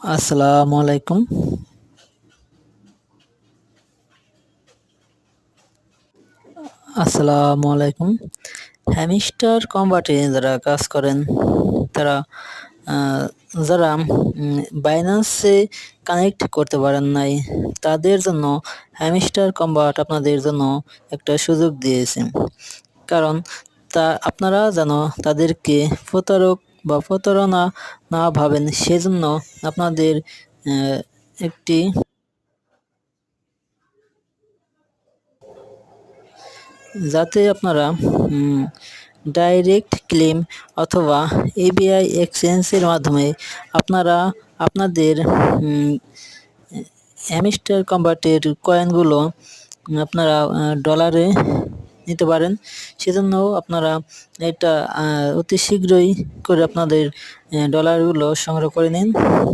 আসসালামু আলাইকুম। আসসালামু আলাইকুম। হ্যামস্টার কম্বাটে যারা কাজ করেন, তারা আ যারা বাইন্যান্সে কানেক্ট করতে পারেন নাই, তাদের জন্য হ্যামস্টার কম্বাট আপনাদের জন্য একটা সুযোগ দিয়েছে। কারণ আপনারা যেন তাদেরকে প্রতারক বা প্রতারণা না ভাবেন, সেজন্য আপনাদের একটি যাতে আপনারা ডাইরেক্ট ক্লেম অথবা এবিআই এক্সচেঞ্জের মাধ্যমে আপনারা আপনাদের হ্যামস্টার কম্বাটের কয়েনগুলো আপনারা ডলারে নিতে পারেন। সেজন্য আপনারা এটা অতি শীঘ্রই করে আপনাদের ডলারগুলো সংগ্রহ করে নিন।